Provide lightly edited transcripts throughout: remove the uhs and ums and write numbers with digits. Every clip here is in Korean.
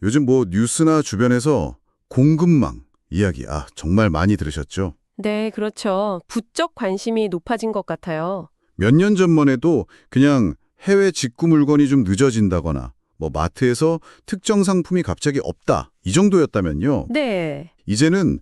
요즘 뭐 뉴스나 주변에서 공급망 이야기, 정말 많이 들으셨죠? 네, 그렇죠. 부쩍 관심이 높아진 것 같아요. 몇 년 전만 해도 그냥 해외 직구 물건이 좀 늦어진다거나 뭐 마트에서 특정 상품이 갑자기 없다 이 정도였다면요. 네, 이제는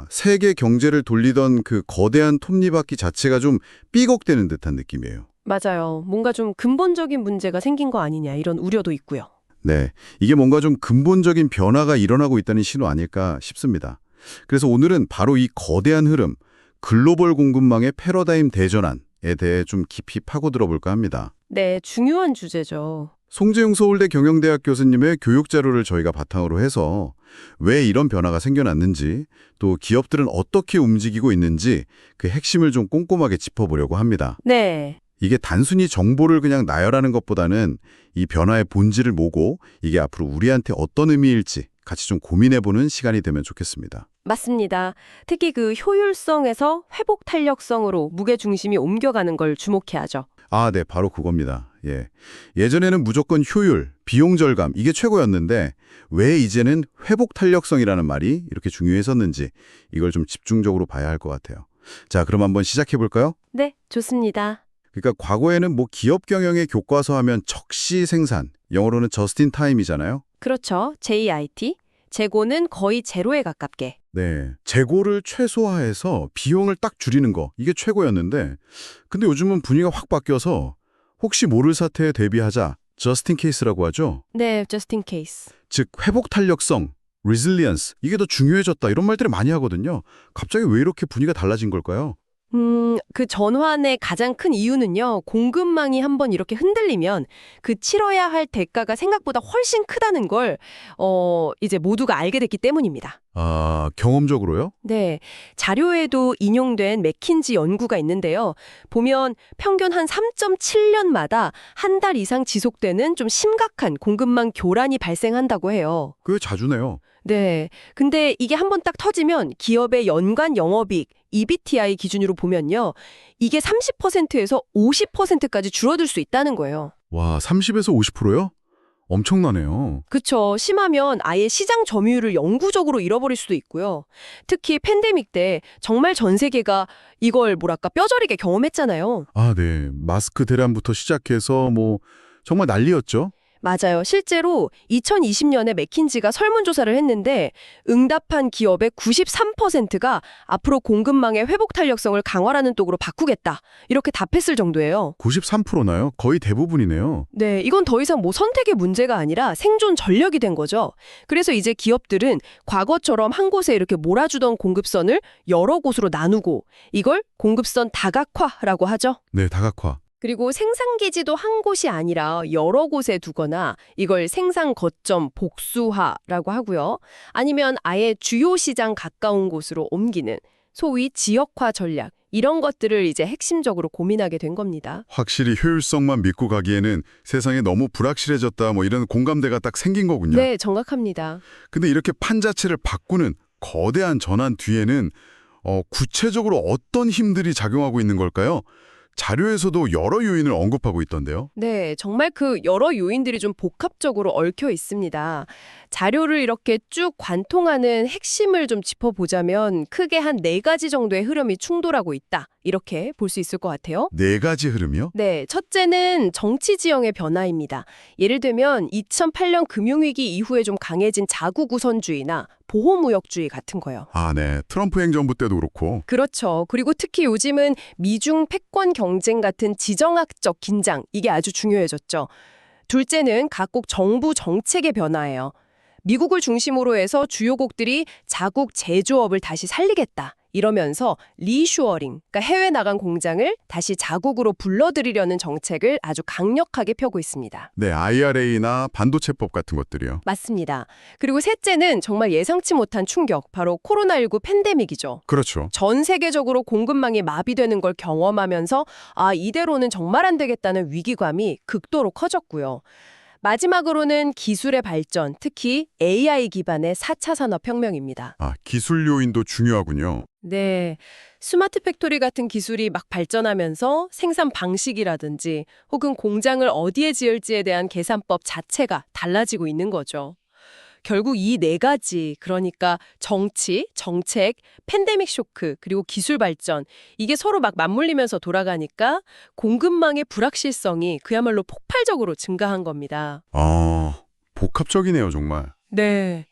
세계 경제를 돌리던 그 거대한 톱니바퀴 자체가 좀 삐걱대는 듯한 느낌이에요. 맞아요. 뭔가 좀 근본적인 문제가 생긴 거 아니냐 이런 우려도 있고요. 네, 이게 뭔가 좀 근본적인 변화가 일어나고 있다는 신호 아닐까 싶습니다. 그래서 오늘은 바로 이 거대한 흐름, 글로벌 공급망의 패러다임 대전환에 대해 좀 깊이 파고들어 볼까 합니다. 네, 중요한 주제죠. 송재용 서울대 경영대학 교수님의 교육 자료를 저희가 바탕으로 해서 왜 이런 변화가 생겨났는지, 또 기업들은 어떻게 움직이고 있는지 그 핵심을 좀 꼼꼼하게 짚어보려고 합니다. 네, 이게 단순히 정보를 그냥 나열하는 것보다는 이 변화의 본질을 보고 이게 앞으로 우리한테 어떤 의미일지 같이 좀 고민해보는 시간이 되면 좋겠습니다. 맞습니다. 특히 그 효율성에서 회복 탄력성으로 무게 중심이 옮겨가는 걸 주목해야죠. 네, 바로 그겁니다. 예. 예전에는 무조건 효율, 비용 절감 이게 최고였는데 왜 이제는 회복 탄력성이라는 말이 이렇게 중요해졌는지 이걸 좀 집중적으로 봐야 할 것 같아요. 자, 그럼 한번 시작해 볼까요? 네, 좋습니다. 그러니까 과거에는 뭐 기업 경영의 교과서 하면 적시 생산, 영어로는 just in time이잖아요. 그렇죠. JIT. 재고는 거의 제로에 가깝게. 네, 재고를 최소화해서 비용을 딱 줄이는 거 이게 최고였는데 근데 요즘은 분위기가 확 바뀌어서 혹시 모를 사태에 대비하자 just in case라고 하죠. 네, just in case. 즉 회복 탄력성, resilience 이게 더 중요해졌다 이런 말들을 많이 하거든요. 갑자기 왜 이렇게 분위기가 달라진 걸까요? 그 전환의 가장 큰 이유는요, 공급망이 한번 이렇게 흔들리면 그 치러야 할 대가가 생각보다 훨씬 크다는 걸, 이제 모두가 알게 됐기 때문입니다. 경험적으로요? 네. 자료에도 인용된 맥킨지 연구가 있는데요. 보면 평균 한 3.7년마다 한 달 이상 지속되는 좀 심각한 공급망 교란이 발생한다고 해요. 그게 자주네요. 네. 근데 이게 한번 딱 터지면 기업의 연간 영업이익, EBITI 기준으로 보면요. 이게 30%에서 50%까지 줄어들 수 있다는 거예요. 와, 30에서 50%요? 엄청나네요. 그쵸. 심하면 아예 시장 점유율을 영구적으로 잃어버릴 수도 있고요. 특히 팬데믹 때 정말 전 세계가 이걸 뼈저리게 경험했잖아요. 네. 마스크 대란부터 시작해서 뭐 정말 난리였죠. 맞아요. 실제로 2020년에 맥킨지가 설문조사를 했는데 응답한 기업의 93%가 앞으로 공급망의 회복 탄력성을 강화하는 쪽으로 바꾸겠다. 이렇게 답했을 정도예요. 93%나요? 거의 대부분이네요. 네, 이건 더 이상 선택의 문제가 아니라 생존 전력이 된 거죠. 그래서 이제 기업들은 과거처럼 한 곳에 이렇게 몰아주던 공급선을 여러 곳으로 나누고 이걸 공급선 다각화라고 하죠. 네, 다각화. 그리고 생산기지도 한 곳이 아니라 여러 곳에 두거나 이걸 생산 거점 복수화라고 하고요. 아니면 아예 주요 시장 가까운 곳으로 옮기는 소위 지역화 전략 이런 것들을 이제 핵심적으로 고민하게 된 겁니다. 확실히 효율성만 믿고 가기에는 세상이 너무 불확실해졌다 뭐 이런 공감대가 딱 생긴 거군요. 네, 정확합니다. 근데 이렇게 판 자체를 바꾸는 거대한 전환 뒤에는 구체적으로 어떤 힘들이 작용하고 있는 걸까요? 자료에서도 여러 요인을 언급하고 있던데요. 네, 정말 그 여러 요인들이 좀 복합적으로 얽혀 있습니다. 자료를 이렇게 쭉 관통하는 핵심을 좀 짚어보자면 크게 한 4가지 정도의 흐름이 충돌하고 있다. 이렇게 볼 수 있을 것 같아요. 4가지 흐름이요? 네, 첫째는 정치 지형의 변화입니다. 예를 들면 2008년 금융위기 이후에 좀 강해진 자국 우선주의나 보호무역주의 같은 거요. 네. 트럼프 행정부 때도 그렇고. 그렇죠. 그리고 특히 요즘은 미중 패권 경쟁 같은 지정학적 긴장, 이게 아주 중요해졌죠. 둘째는 각국 정부 정책의 변화예요. 미국을 중심으로 해서 주요국들이 자국 제조업을 다시 살리겠다. 이러면서 리슈어링, 그러니까 해외 나간 공장을 다시 자국으로 불러들이려는 정책을 아주 강력하게 펴고 있습니다. 네, IRA나 반도체법 같은 것들이요. 맞습니다. 그리고 셋째는 정말 예상치 못한 충격, 바로 코로나19 팬데믹이죠. 그렇죠. 전 세계적으로 공급망이 마비되는 걸 경험하면서 이대로는 정말 안 되겠다는 위기감이 극도로 커졌고요. 마지막으로는 기술의 발전, 특히 AI 기반의 4차 산업혁명입니다. 기술 요인도 중요하군요. 네, 스마트 팩토리 같은 기술이 막 발전하면서 생산 방식이라든지 혹은 공장을 어디에 지을지에 대한 계산법 자체가 달라지고 있는 거죠. 결국 이 네 가지, 그러니까 정치, 정책, 팬데믹 쇼크, 그리고 기술 발전, 이게 서로 막 맞물리면서 돌아가니까 공급망의 불확실성이 그야말로 폭발적으로 증가한 겁니다. 아, 복합적이네요, 정말. 네.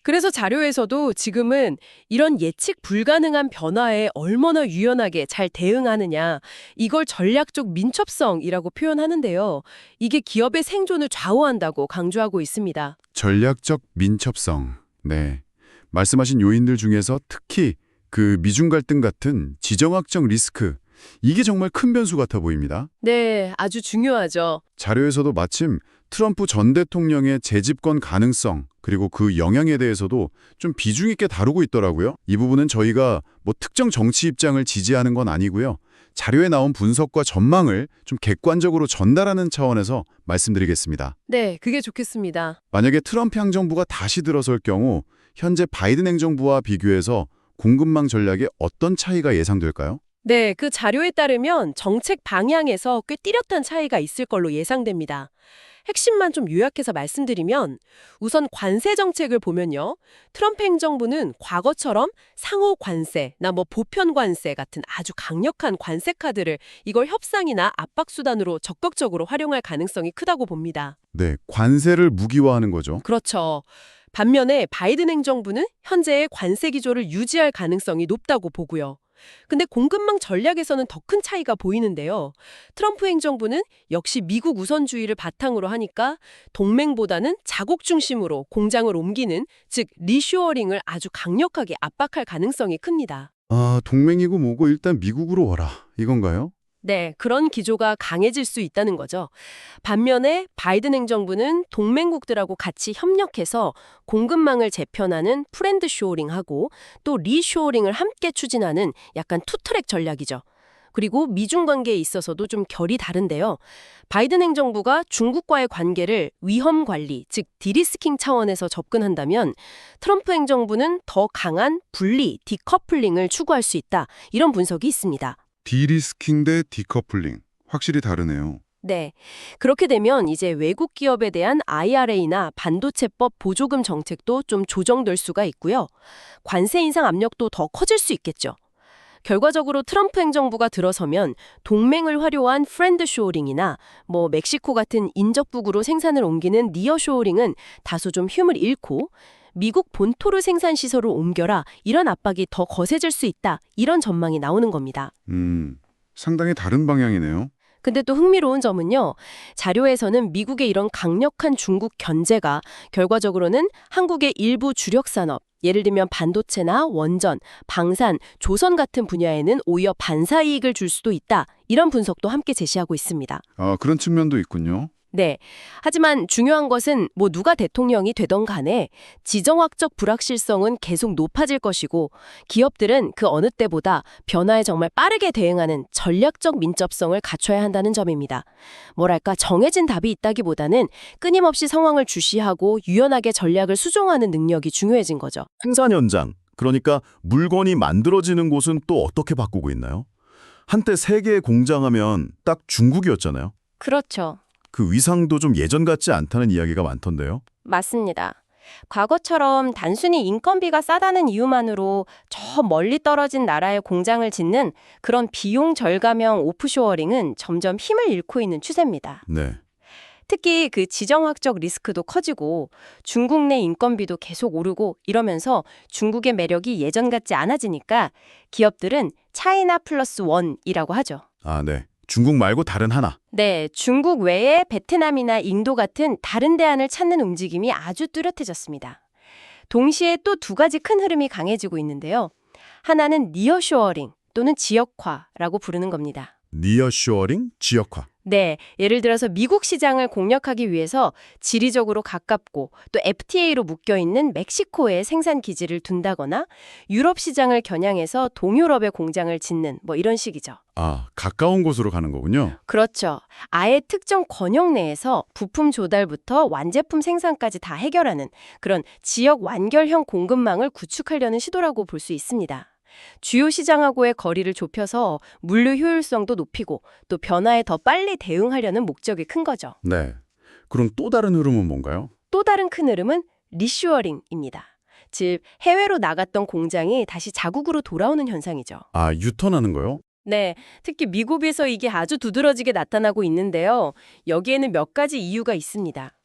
그래서 자료에서도 지금은 이런 예측 불가능한 변화에 얼마나 유연하게 잘 대응하느냐, 이걸 전략적 민첩성이라고 표현하는데요. 이게 기업의 생존을 좌우한다고 강조하고 있습니다. 전략적 민첩성. 네. 말씀하신 요인들 중에서 특히 그 미중 갈등 같은 지정학적 리스크, 이게 정말 큰 변수 같아 보입니다. 네, 아주 중요하죠. 자료에서도 마침 트럼프 전 대통령의 재집권 가능성, 그리고 그 영향에 대해서도 좀 비중 있게 다루고 있더라고요. 이 부분은 저희가 뭐 특정 정치 입장을 지지하는 건 아니고요. 자료에 나온 분석과 전망을 좀 객관적으로 전달하는 차원에서 말씀드리겠습니다. 네, 그게 좋겠습니다. 만약에 트럼프 행정부가 다시 들어설 경우 현재 바이든 행정부와 비교해서 공급망 전략에 어떤 차이가 예상될까요? 네, 그 자료에 따르면 정책 방향에서 꽤 뚜렷한 차이가 있을 걸로 예상됩니다. 핵심만 좀 요약해서 말씀드리면 우선 관세 정책을 보면요. 트럼프 행정부는 과거처럼 상호 관세나 뭐 보편 관세 같은 아주 강력한 관세 카드를 이걸 협상이나 압박 수단으로 적극적으로 활용할 가능성이 크다고 봅니다. 네, 관세를 무기화하는 거죠. 그렇죠. 반면에 바이든 행정부는 현재의 관세 기조를 유지할 가능성이 높다고 보고요. 근데 공급망 전략에서는 더 큰 차이가 보이는데요. 트럼프 행정부는 역시 미국 우선주의를 바탕으로 하니까 동맹보다는 자국 중심으로 공장을 옮기는, 즉 리쇼어링을 아주 강력하게 압박할 가능성이 큽니다. 아, 동맹이고 뭐고 일단 미국으로 와라. 이건가요? 네, 그런 기조가 강해질 수 있다는 거죠. 반면에 바이든 행정부는 동맹국들하고 같이 협력해서 공급망을 재편하는 프렌드 쇼어링하고 또 리쇼어링을 함께 추진하는 약간 투트랙 전략이죠. 그리고 미중 관계에 있어서도 좀 결이 다른데요. 바이든 행정부가 중국과의 관계를 위험 관리, 즉 디리스킹 차원에서 접근한다면 트럼프 행정부는 더 강한 분리, 디커플링을 추구할 수 있다. 이런 분석이 있습니다. 디리스킹 대 디커플링. 확실히 다르네요. 네. 그렇게 되면 이제 외국 기업에 대한 IRA나 반도체법 보조금 정책도 좀 조정될 수가 있고요. 관세 인상 압력도 더 커질 수 있겠죠. 결과적으로 트럼프 행정부가 들어서면 동맹을 활용한 프렌드 쇼어링이나 뭐 멕시코 같은 인접국으로 생산을 옮기는 니어 쇼어링은 다소 좀 힘을 잃고 미국 본토로 생산 시설을 옮겨라, 이런 압박이 더 거세질 수 있다. 이런 전망이 나오는 겁니다. 상당히 다른 방향이네요. 근데 또 흥미로운 점은요. 자료에서는 미국의 이런 강력한 중국 견제가 결과적으로는 한국의 일부 주력 산업, 예를 들면 반도체나 원전, 방산, 조선 같은 분야에는 오히려 반사이익을 줄 수도 있다. 이런 분석도 함께 제시하고 있습니다. 아, 그런 측면도 있군요. 네. 하지만 중요한 것은 뭐 누가 대통령이 되던 간에 지정학적 불확실성은 계속 높아질 것이고 기업들은 그 어느 때보다 변화에 정말 빠르게 대응하는 전략적 민첩성을 갖춰야 한다는 점입니다. 뭐랄까 정해진 답이 있다기보다는 끊임없이 상황을 주시하고 유연하게 전략을 수정하는 능력이 중요해진 거죠. 생산 현장, 그러니까 물건이 만들어지는 곳은 또 어떻게 바꾸고 있나요? 한때 세계의 공장하면 딱 중국이었잖아요. 그렇죠. 그 위상도 좀 예전 같지 않다는 이야기가 많던데요. 맞습니다. 과거처럼 단순히 인건비가 싸다는 이유만으로 저 멀리 떨어진 나라에 공장을 짓는 그런 비용 절감형 오프쇼어링은 점점 힘을 잃고 있는 추세입니다. 네. 특히 그 지정학적 리스크도 커지고 중국 내 인건비도 계속 오르고 이러면서 중국의 매력이 예전 같지 않아지니까 기업들은 차이나 플러스 원이라고 하죠. 아, 네. 중국 말고 다른 하나. 네, 중국 외에 베트남이나 인도 같은 다른 대안을 찾는 움직임이 아주 뚜렷해졌습니다. 동시에 또 두 가지 큰 흐름이 강해지고 있는데요. 하나는 니어쇼어링 또는 지역화라고 부르는 겁니다. 니어쇼어링, 지역화. 네, 예를 들어서 미국 시장을 공략하기 위해서 지리적으로 가깝고 또 FTA로 묶여있는 멕시코에 생산 기지를 둔다거나 유럽 시장을 겨냥해서 동유럽에 공장을 짓는 뭐 이런 식이죠. 아, 가까운 곳으로 가는 거군요. 그렇죠. 아예 특정 권역 내에서 부품 조달부터 완제품 생산까지 다 해결하는 그런 지역 완결형 공급망을 구축하려는 시도라고 볼 수 있습니다. 주요 시장하고의 거리를 좁혀서 물류 효율성도 높이고 또 변화에 더 빨리 대응하려는 목적이 큰 거죠. 네. 그럼 또 다른 흐름은 뭔가요? 또 다른 큰 흐름은 리슈어링입니다. 즉 해외로 나갔던 공장이 다시 자국으로 돌아오는 현상이죠. 아, 유턴하는 거요? 네, 특히 미국에서 이게 아주 두드러지게 나타나고 있는데요. 여기에는 몇 가지 이유가 있습니다.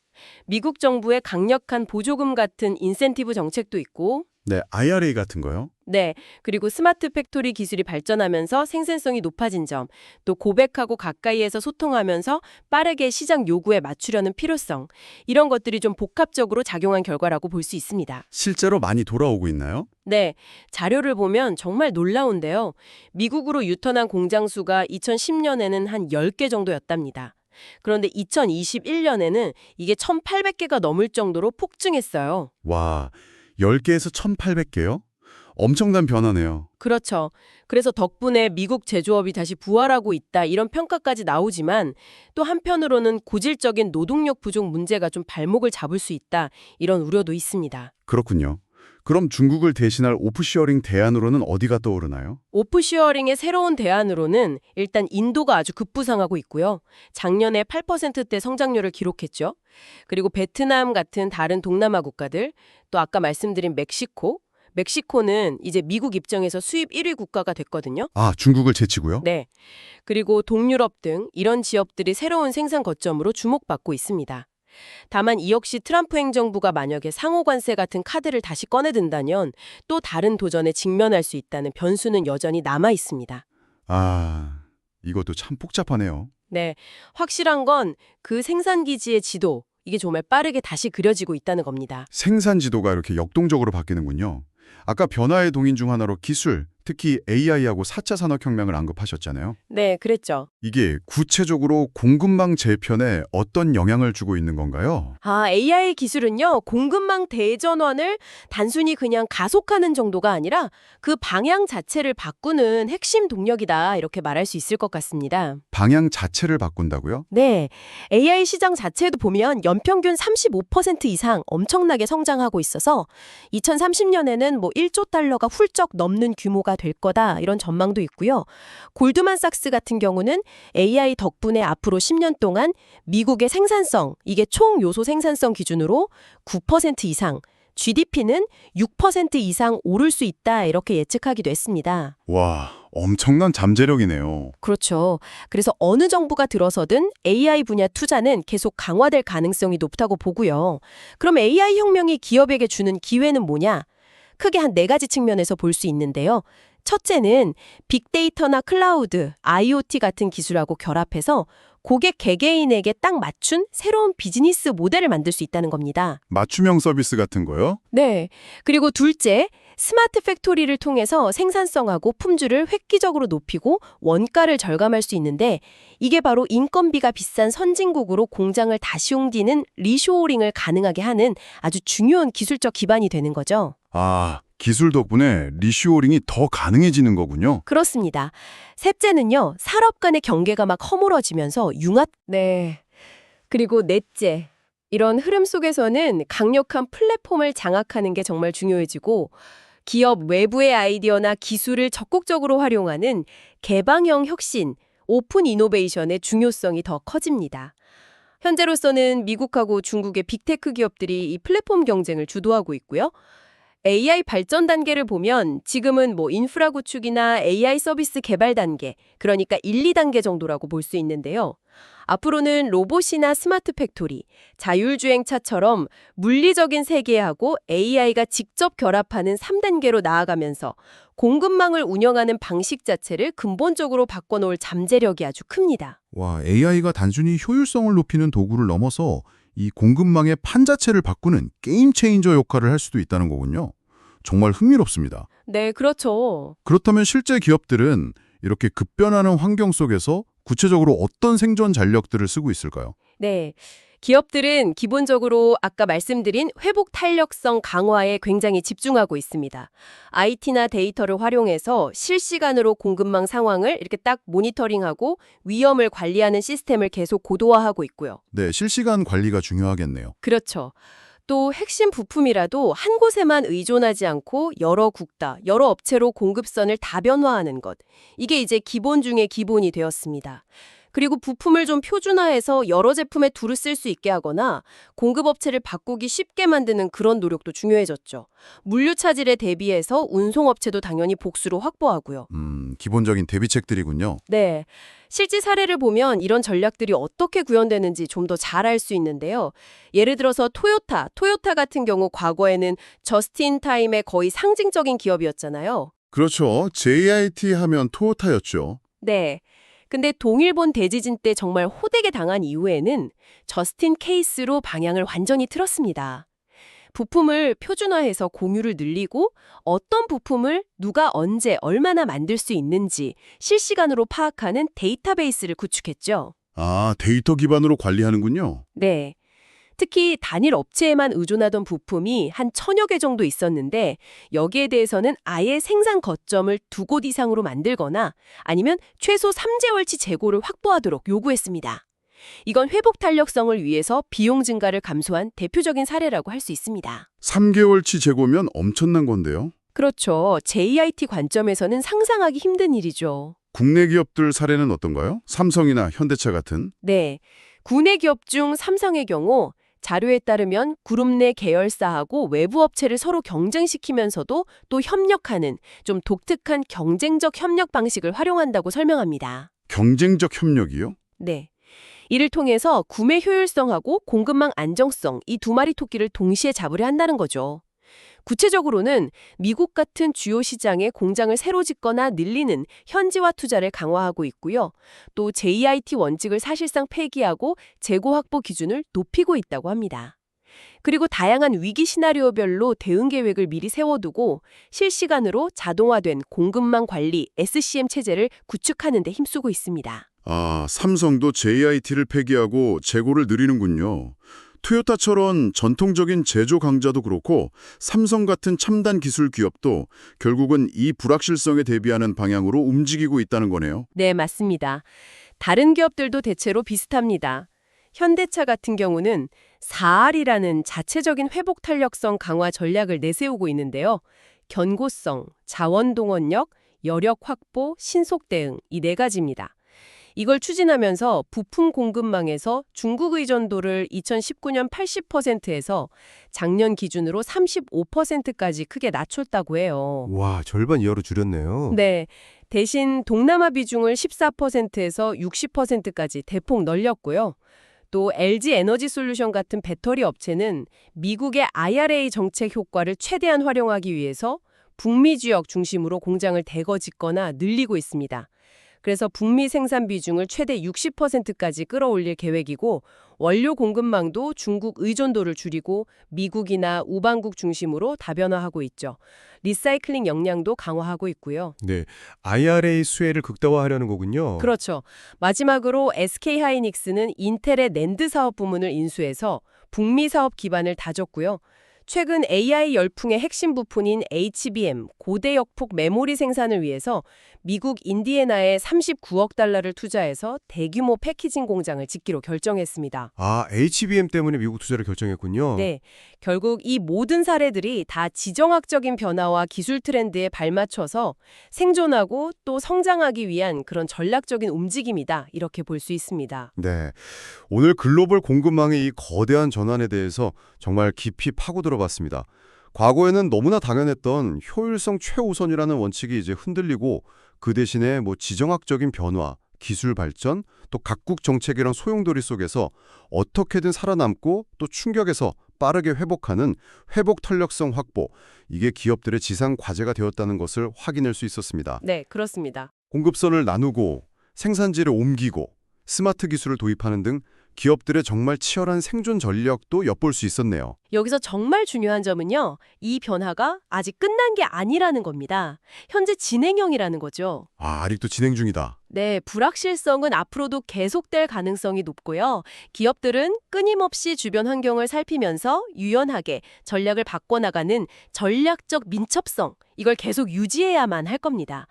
미국 정부의 강력한 보조금 같은 인센티브 정책도 있고, 네, IRA 같은 거요? 네, 그리고 스마트 팩토리 기술이 발전하면서 생산성이 높아진 점, 또 고객하고 가까이에서 소통하면서 빠르게 시장 요구에 맞추려는 필요성, 이런 것들이 좀 복합적으로 작용한 결과라고 볼 수 있습니다. 실제로 많이 돌아오고 있나요? 네, 자료를 보면 정말 놀라운데요. 미국으로 유턴한 공장 수가 2010년에는 한 10개 정도였답니다. 그런데 2021년에는 이게 1,800개가 넘을 정도로 폭증했어요. 와, 10개에서 1,800개요? 엄청난 변화네요. 그렇죠. 그래서 덕분에 미국 제조업이 다시 부활하고 있다 이런 평가까지 나오지만 또 한편으로는 고질적인 노동력 부족 문제가 좀 발목을 잡을 수 있다 이런 우려도 있습니다. 그렇군요. 그럼 중국을 대신할 오프쇼어링 대안으로는 어디가 떠오르나요? 오프쇼어링의 새로운 대안으로는 일단 인도가 아주 급부상하고 있고요. 작년에 8%대 성장률을 기록했죠. 그리고 베트남 같은 다른 동남아 국가들, 또 아까 말씀드린 멕시코는 이제 미국 입장에서 수입 1위 국가가 됐거든요. 아, 중국을 제치고요? 네. 그리고 동유럽 등 이런 지역들이 새로운 생산 거점으로 주목받고 있습니다. 다만 이 역시 트럼프 행정부가 만약에 상호관세 같은 카드를 다시 꺼내든다면 또 다른 도전에 직면할 수 있다는 변수는 여전히 남아 있습니다. 아, 이것도 참 복잡하네요. 네. 확실한 건 그 생산기지의 지도, 이게 정말 빠르게 다시 그려지고 있다는 겁니다. 생산 지도가 이렇게 역동적으로 바뀌는군요. 아까 변화의 동인 중 하나로 기술, 특히 AI하고 4차 산업혁명을 언급하셨잖아요. 네, 그랬죠. 이게 구체적으로 공급망 재편에 어떤 영향을 주고 있는 건가요? AI 기술은요, 공급망 대전환을 단순히 그냥 가속하는 정도가 아니라 그 방향 자체를 바꾸는 핵심 동력이다, 이렇게 말할 수 있을 것 같습니다. 방향 자체를 바꾼다고요? 네, AI 시장 자체도 보면 연평균 35% 이상 엄청나게 성장하고 있어서 2030년에는 뭐 1조 달러가 훌쩍 넘는 규모가 될 거다 이런 전망도 있고요. 골드만삭스 같은 경우는 AI 덕분에 앞으로 10년 동안 미국의 생산성, 이게 총 요소 생산성 기준으로 9% 이상, GDP는 6% 이상 오를 수 있다 이렇게 예측하기도 했습니다. 와, 엄청난 잠재력이네요. 그렇죠. 그래서 어느 정부가 들어서든 AI 분야 투자는 계속 강화될 가능성이 높다고 보고요. 그럼 AI 혁명이 기업에게 주는 기회는 뭐냐? 크게 한 4가지 측면에서 볼 수 있는데요. 첫째는 빅데이터나 클라우드, IoT 같은 기술하고 결합해서 고객 개개인에게 딱 맞춘 새로운 비즈니스 모델을 만들 수 있다는 겁니다. 맞춤형 서비스 같은 거요? 네. 그리고 둘째, 스마트 팩토리를 통해서 생산성하고 품질을 획기적으로 높이고 원가를 절감할 수 있는데 이게 바로 인건비가 비싼 선진국으로 공장을 다시 옮기는 리쇼어링을 가능하게 하는 아주 중요한 기술적 기반이 되는 거죠. 아, 기술 덕분에 리쇼어링이 더 가능해지는 거군요. 그렇습니다. 셋째는요, 산업 간의 경계가 막 허물어지면서 네. 그리고 넷째, 이런 흐름 속에서는 강력한 플랫폼을 장악하는 게 정말 중요해지고 기업 외부의 아이디어나 기술을 적극적으로 활용하는 개방형 혁신, 오픈 이노베이션의 중요성이 더 커집니다. 현재로서는 미국하고 중국의 빅테크 기업들이 이 플랫폼 경쟁을 주도하고 있고요. AI 발전 단계를 보면 지금은 뭐 인프라 구축이나 AI 서비스 개발 단계, 그러니까 1, 2단계 정도라고 볼 수 있는데요. 앞으로는 로봇이나 스마트 팩토리, 자율주행차처럼 물리적인 세계하고 AI가 직접 결합하는 3단계로 나아가면서 공급망을 운영하는 방식 자체를 근본적으로 바꿔놓을 잠재력이 아주 큽니다. 와, AI가 단순히 효율성을 높이는 도구를 넘어서 이 공급망의 판 자체를 바꾸는 게임 체인저 역할을 할 수도 있다는 거군요. 정말 흥미롭습니다. 네, 그렇죠. 그렇다면 실제 기업들은 이렇게 급변하는 환경 속에서 구체적으로 어떤 생존 전략들을 쓰고 있을까요? 네. 기업들은 기본적으로 아까 말씀드린 회복 탄력성 강화에 굉장히 집중하고 있습니다. IT나 데이터를 활용해서 실시간으로 공급망 상황을 이렇게 딱 모니터링하고 위험을 관리하는 시스템을 계속 고도화하고 있고요. 네, 실시간 관리가 중요하겠네요. 그렇죠. 또 핵심 부품이라도 한 곳에만 의존하지 않고 여러 국가, 여러 업체로 공급선을 다변화하는 것. 이게 이제 기본 중에 기본이 되었습니다. 그리고 부품을 좀 표준화해서 여러 제품에 두루 쓸 수 있게 하거나 공급업체를 바꾸기 쉽게 만드는 그런 노력도 중요해졌죠. 물류 차질에 대비해서 운송업체도 당연히 복수로 확보하고요. 기본적인 대비책들이군요. 네. 실제 사례를 보면 이런 전략들이 어떻게 구현되는지 좀 더 잘 알 수 있는데요. 예를 들어서 토요타 같은 경우 과거에는 저스트인타임의 거의 상징적인 기업이었잖아요. 그렇죠. JIT 하면 토요타였죠. 네. 근데 동일본 대지진 때 정말 호되게 당한 이후에는 저스틴 케이스로 방향을 완전히 틀었습니다. 부품을 표준화해서 공유를 늘리고 어떤 부품을 누가 언제 얼마나 만들 수 있는지 실시간으로 파악하는 데이터베이스를 구축했죠. 아, 데이터 기반으로 관리하는군요. 네. 특히 단일 업체에만 의존하던 부품이 한 1000여 개 정도 있었는데 여기에 대해서는 아예 생산 거점을 2곳 이상으로 만들거나 아니면 최소 3개월치 재고를 확보하도록 요구했습니다. 이건 회복 탄력성을 위해서 비용 증가를 감소한 대표적인 사례라고 할 수 있습니다. 3개월치 재고면 엄청난 건데요. 그렇죠. JIT 관점에서는 상상하기 힘든 일이죠. 국내 기업들 사례는 어떤가요? 삼성이나 현대차 같은? 네. 국내 기업 중 삼성의 경우 자료에 따르면 그룹 내 계열사하고 외부 업체를 서로 경쟁시키면서도 또 협력하는 좀 독특한 경쟁적 협력 방식을 활용한다고 설명합니다. 경쟁적 협력이요? 네. 이를 통해서 구매 효율성하고 공급망 안정성 이 두 마리 토끼를 동시에 잡으려 한다는 거죠. 구체적으로는 미국 같은 주요 시장에 공장을 새로 짓거나 늘리는 현지화 투자를 강화하고 있고요. 또 JIT 원칙을 사실상 폐기하고 재고 확보 기준을 높이고 있다고 합니다. 그리고 다양한 위기 시나리오별로 대응 계획을 미리 세워두고 실시간으로 자동화된 공급망 관리 SCM 체제를 구축하는 데 힘쓰고 있습니다. 아, 삼성도 JIT를 폐기하고 재고를 늘리는군요. 토요타처럼 전통적인 제조 강자도 그렇고 삼성 같은 첨단 기술 기업도 결국은 이 불확실성에 대비하는 방향으로 움직이고 있다는 거네요. 네, 맞습니다. 다른 기업들도 대체로 비슷합니다. 현대차 같은 경우는 4R이라는 자체적인 회복 탄력성 강화 전략을 내세우고 있는데요. 견고성, 자원 동원력, 여력 확보, 신속 대응 이 4가지입니다. 이걸 추진하면서 부품 공급망에서 중국 의존도를 2019년 80%에서 작년 기준으로 35%까지 크게 낮췄다고 해요. 와, 절반 이하로 줄였네요. 네. 대신 동남아 비중을 14%에서 60%까지 대폭 늘렸고요. 또 LG 에너지 솔루션 같은 배터리 업체는 미국의 IRA 정책 효과를 최대한 활용하기 위해서 북미 지역 중심으로 공장을 대거 짓거나 늘리고 있습니다. 그래서 북미 생산 비중을 최대 60%까지 끌어올릴 계획이고 원료 공급망도 중국 의존도를 줄이고 미국이나 우방국 중심으로 다변화하고 있죠. 리사이클링 역량도 강화하고 있고요. 네, IRA 수혜를 극대화하려는 거군요. 그렇죠. 마지막으로 SK하이닉스는 인텔의 낸드 사업 부문을 인수해서 북미 사업 기반을 다졌고요. 최근 AI 열풍의 핵심 부품인 HBM, 고대역폭 메모리 생산을 위해서 미국 인디애나에 39억 달러를 투자해서 대규모 패키징 공장을 짓기로 결정했습니다. 아, HBM 때문에 미국 투자를 결정했군요. 네, 결국 이 모든 사례들이 다 지정학적인 변화와 기술 트렌드에 발맞춰서 생존하고 또 성장하기 위한 그런 전략적인 움직임이다. 이렇게 볼 수 있습니다. 네, 오늘 글로벌 공급망의 이 거대한 전환에 대해서 정말 깊이 파고 들어봤습니다. 과거에는 너무나 당연했던 효율성 최우선이라는 원칙이 이제 흔들리고 그 대신에 지정학적인 변화, 기술 발전, 또 각국 정책이랑 소용돌이 속에서 어떻게든 살아남고 또 충격에서 빠르게 회복하는 회복 탄력성 확보, 이게 기업들의 지상 과제가 되었다는 것을 확인할 수 있었습니다. 네, 그렇습니다. 공급선을 나누고 생산지를 옮기고 스마트 기술을 도입하는 등 기업들의 정말 치열한 생존 전략도 엿볼 수 있었네요. 여기서 정말 중요한 점은요. 이 변화가 아직 끝난 게 아니라는 겁니다. 현재 진행형이라는 거죠. 아, 아직도 진행 중이다. 네, 불확실성은 앞으로도 계속될 가능성이 높고요. 기업들은 끊임없이 주변 환경을 살피면서 유연하게 전략을 바꿔나가는 전략적 민첩성, 이걸 계속 유지해야만 할 겁니다.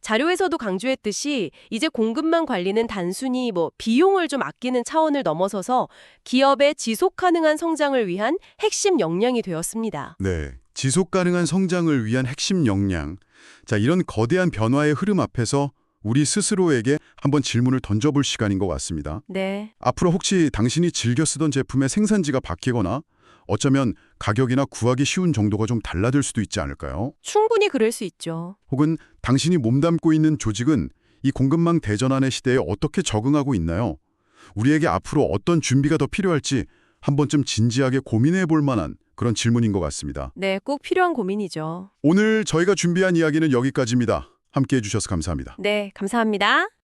자료에서도 강조했듯이 이제 공급망 관리는 단순히 비용을 좀 아끼는 차원을 넘어서서 기업의 지속 가능한 성장을 위한 핵심 역량이 되었습니다. 네, 지속 가능한 성장을 위한 핵심 역량. 자, 이런 거대한 변화의 흐름 앞에서 우리 스스로에게 한번 질문을 던져볼 시간인 것 같습니다. 네. 앞으로 혹시 당신이 즐겨 쓰던 제품의 생산지가 바뀌거나 어쩌면 가격이나 구하기 쉬운 정도가 좀 달라질 수도 있지 않을까요? 충분히 그럴 수 있죠. 혹은 당신이 몸담고 있는 조직은 이 공급망 대전환의 시대에 어떻게 적응하고 있나요? 우리에게 앞으로 어떤 준비가 더 필요할지 한 번쯤 진지하게 고민해 볼 만한 그런 질문인 것 같습니다. 네, 꼭 필요한 고민이죠. 오늘 저희가 준비한 이야기는 여기까지입니다. 함께해 주셔서 감사합니다. 네, 감사합니다.